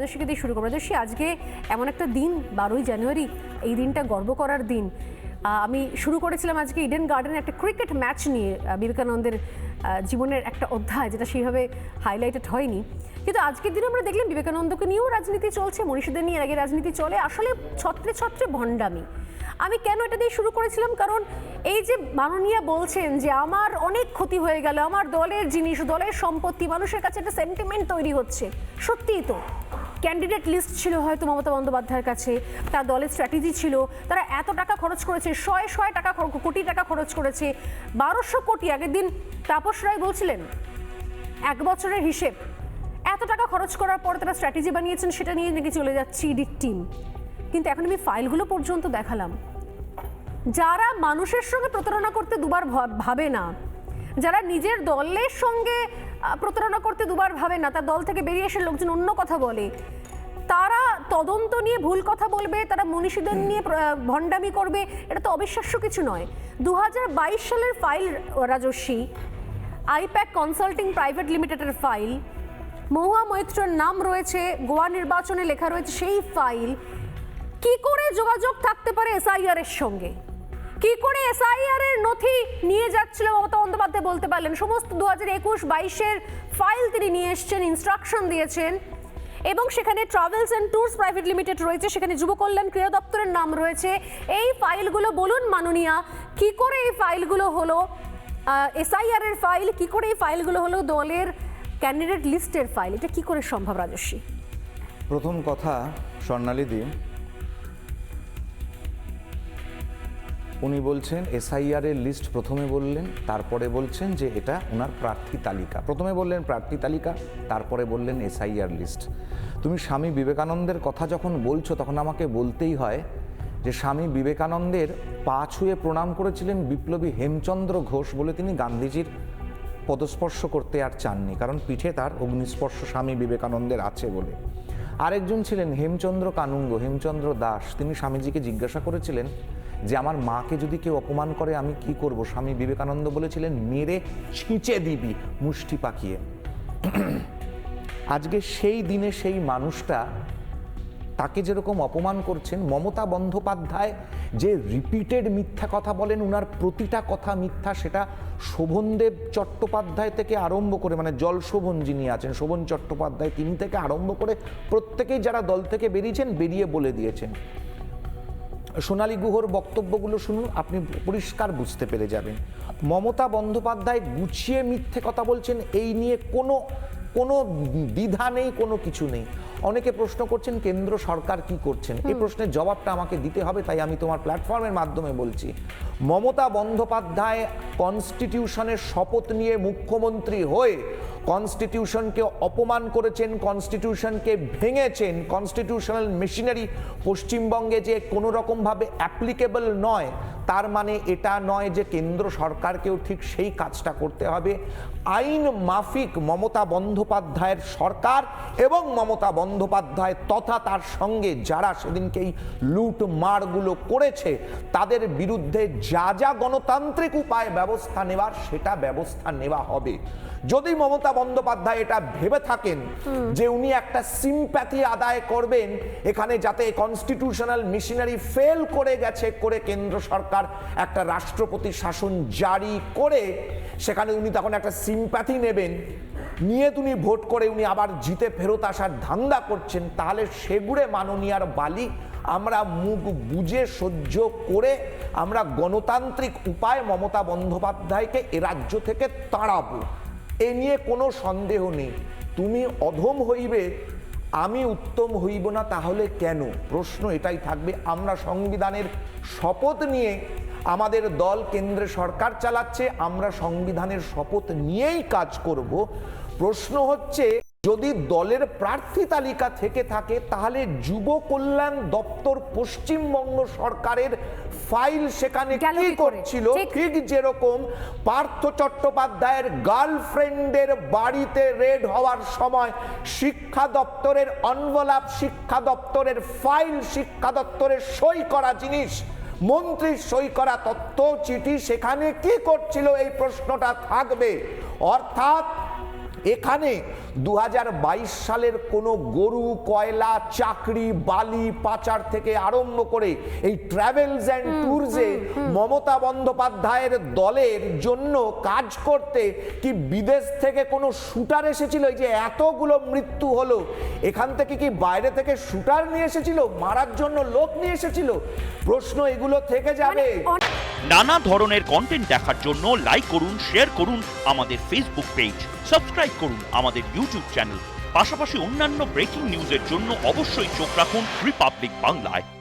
রাজস্বীকে দিয়ে শুরু করবো। রাজস্বী, আজকে এমন একটা দিন 12ই জানুয়ারি, এই দিনটা গর্ব করার দিন। আমি শুরু করেছিলাম আজকে ইডেন গার্ডেনের একটা ক্রিকেট ম্যাচ নিয়ে, বিবেকানন্দের জীবনের একটা অধ্যায় যেটা সেইভাবে হাইলাইটেড হয়নি, কিন্তু আজকের দিনে আমরা দেখলাম বিবেকানন্দকে নিয়েও রাজনীতি চলছে, মনীষীদের নিয়ে আগে রাজনীতি চলে, আসলে ছত্রে ছত্রে ভণ্ডামি। আমি কেন এটা দিয়ে শুরু করেছিলাম, কারণ এই যে মাননীয়া বলছেন যে আমার অনেক ক্ষতি হয়ে গেল, আমার দলের জিনিস, দলের সম্পত্তি, মানুষের কাছে একটা সেন্টিমেন্ট তৈরি হচ্ছে। সত্যিই তো ক্যান্ডিডেট লিস্ট ছিল হয়তো মমতা বন্দ্যোপাধ্যায়ের কাছে, তার দলের স্ট্র্যাটেজি ছিল, তারা এত টাকা খরচ করেছে, শয়ে টাকা কোটি টাকা খরচ করেছে, 1200 কোটি। আগের দিন তাপস রায় বলছিলেন 1 বছরের হিসেব, এত টাকা খরচ করার পর তারা স্ট্র্যাটেজি বানিয়েছেন, সেটা নিয়ে নাকি চলে যাচ্ছে ইডির টিম। কিন্তু এখন আমি ফাইলগুলো পর্যন্ত দেখালাম। যারা মানুষের সঙ্গে প্রতারণা করতে দুবার ভাবে না, যারা নিজের দলের সঙ্গে প্রতারণা করতে দুবার ভাবে না, তার দল থেকে বেরিয়ে এসে লোকজন অন্য কথা বলে, তারা তদন্ত নিয়ে ভুল কথা বলবে, তারা মনীষীদের নিয়ে ভণ্ডামি করবে, এটা তো অবিশ্বাস্য কিছু নয়। 2022 সালের file Rajasvi, I-PAC consulting private লিমিটেডের ফাইল, মহুয়া মৈত্রর নাম রয়েছে, গোয়া নির্বাচনে লেখা রয়েছে সেই ফাইল। কি করে যোগাযোগ থাকতে পারে এসআইআর এর সঙ্গে? কি করে এসআইআর এর নথি নিয়ে যাচ্ছিল মমতা বন্দ্যোপাধ্যায় বলতে পারলেন? সমস্ত 2021-22-এর ফাইল তিনি নিয়ে এসছেন, ইনস্ট্রাকশন দিয়েছেন, এবং সেখানে travels and tours private limited রয়েছে, সেখানে যুব কল্যাণ ক্রীড়া দপ্তরের নাম রয়েছে। এই ফাইলগুলো বলুন মাননীয়া, কি করে এই ফাইলগুলো হলো এসআইআর এর ফাইল? কি করে এই ফাইলগুলো হলো দলের ক্যান্ডিডেট লিস্টের ফাইল? এটা কি করে সম্ভব রাজস্বী? প্রথম কথা, স্বর্ণালীদি, উনি বলছেন এসআইআর এর লিস্ট প্রথমে বললেন, তারপরে বলছেন যে এটা ওনার প্রার্থী তালিকা। প্রথমে বললেন প্রার্থী তালিকা, তারপরে বললেন এসআইআর লিস্ট। তুমি স্বামী বিবেকানন্দের কথা যখন বলছো, তখন আমাকে বলতেই হয় যে স্বামী বিবেকানন্দের পা ছুঁয়ে প্রণাম করেছিলেন বিপ্লবী হেমচন্দ্র ঘোষ বলে তিনি গান্ধীজির পদস্পর্শ করতে আর চাননি, কারণ পিঠে তার অগ্নিস্পর্শ স্বামী বিবেকানন্দের আছে বলে। আরেকজন ছিলেন হেমচন্দ্র কানুঙ্গ, হেমচন্দ্র দাস। তিনি স্বামীজিকে জিজ্ঞাসা করেছিলেন যে আমার মাকে যদি কেউ অপমান করে আমি কি করব? স্বামী বিবেকানন্দ বলেছিলেন মেরে ছিঁচে দিবি মুষ্টি পাকিয়ে। আজকে সেই দিনে সেই মানুষটা, তাকে যেরকম অপমান করছেন, মমতা বন্দ্যোপাধ্যায় যে রিপিটেড মিথ্যা কথা বলেন, উনার প্রতিটা কথা মিথ্যা, সেটা শোভনদেব চট্টোপাধ্যায় থেকে আরম্ভ করে, মানে জল শোভন যিনি আছেন, শোভন চট্টোপাধ্যায়, তিনি থেকে আরম্ভ করে প্রত্যেকেই যারা দল থেকে বেরিয়েছেন, বেরিয়ে বলে দিয়েছেন। সোনালী গুহর বক্তব্যগুলো শুনুন, আপনি পরিষ্কার বুঝতে পেরে যাবেন। মমতা বন্দ্যোপাধ্যায় গুছিয়ে মিথ্যে কথা বলছেন, এই নিয়ে কোনো দ্বিধা নেই, কোনো কিছু নেই। অনেকে প্রশ্ন করছেন কেন্দ্র সরকার কি করছেন, এই প্রশ্নের জবাবটা আমাকে দিতে হবে, তাই আমি তোমার প্ল্যাটফর্মের মাধ্যমে বলছি। মমতা বন্দ্যোপাধ্যায় কনস্টিটিউশনের শপথ নিয়ে মুখ্যমন্ত্রী হয়ে কনস্টিটিউশনকে অপমান করেছেন, কনস্টিটিউশনকে ভেঙেছেন। কনস্টিটিউশনাল মেশিনারি পশ্চিমবঙ্গে যে কোনো রকমভাবে অ্যাপ্লিকেবল নয়, তার মানে এটা নয় যে কেন্দ্র সরকারকেও ঠিক সেই কাজটা করতে হবে। আইন মাফিক মমতা বন্দ্যোপাধ্যায়ের সরকার এবং মমতা বন্দ্যোপাধ্যায় তথা তার সঙ্গে যারা সেদিনকে এই লুটমারগুলো করেছে, তাদের বিরুদ্ধে যা যা গণতান্ত্রিক উপায়ে ব্যবস্থা নেওয়ার, সেটা ব্যবস্থা নেওয়া হবে। যদি মমতা বন্দ্যোপাধ্যায় এটা ভেবে থাকেন যে উনি একটা সিম্প্যাথি আদায় করবেন এখানে, যাতে কনস্টিটিউশনাল মেশিনারি ফেল করে গেছে, করে কেন্দ্র সরকার একটা রাষ্ট্রপতি শাসন জারি করে সেখানে উনি তখন একটা সিম্প্যাথি নেবেন, নিয়ে তুমি ভোট করে উনি আবার জিতে ফেরত আসার ধান্দা করছেন, তাহলে সেগুড়ে মাননীয়ার বালি আমরা মুখ বুঝে সহ্য করে আমরা গণতান্ত্রিক উপায় মমতা বন্দ্যোপাধ্যায়কে এ রাজ্য থেকে তাড়াবো। এ নিয়ে কোনো সন্দেহ নেই। তুমি অধম হইবে, আমি উত্তম হইব না, তাহলে কেন? প্রশ্ন এটাই থাকবে। আমরা সংবিধানের শপথ নিয়ে, আমাদের দল কেন্দ্রে সরকার চালাচ্ছে, আমরা সংবিধানের শপথ নিয়েই কাজ করব। প্রশ্ন হচ্ছে, যদি দলের প্রার্থী তালিকা থেকে থাকে, তাহলে যুব কল্যাণ দপ্তর পশ্চিমবঙ্গ সরকারের ফাইল সেখানে কি করছিল? ঠিক যেরকম পার্থ চট্টোপাধ্যায়ের গার্লফ্রেন্ডের বাড়িতে রেড হওয়ার সময় শিক্ষা দপ্তরের অনভলাপ, শিক্ষা দপ্তরের ফাইল, শিক্ষা দপ্তরের সই করা জিনিস, মন্ত্রীর সই করা তথ্য চিঠি সেখানে কি করছিল, এই প্রশ্নটা থাকবে। অর্থাৎ এখানে 2022 সালের কোনো গরু, কয়লা, চাকরি, বালি পাচার থেকে আরম্ভ করে এই ট্রাভেলস অ্যান্ড ট্যুরসে মমতা বন্দ্যোপাধ্যায়ের দলের জন্য কাজ করতে কি বিদেশ থেকে কোনো শুটার এসেছিল? এই যে এতগুলো মৃত্যু হলো, এখান থেকে কি বাইরে থেকে শুটার নিয়ে এসেছিল, মারার জন্য লোক নিয়ে এসেছিল? প্রশ্ন এগুলো থেকে যাবে। নানা ধরনের কন্টেন্ট দেখার জন্য লাইক করুন, শেয়ার করুন আমাদের ফেসবুক পেজ, সাবস্ক্রাইব করুন আমাদের ইউটিউব চ্যানেল। পাশাপাশি অন্যান্য ব্রেকিং নিউজের জন্য অবশ্যই চোখ রাখুন রিপাবলিক বাংলায়।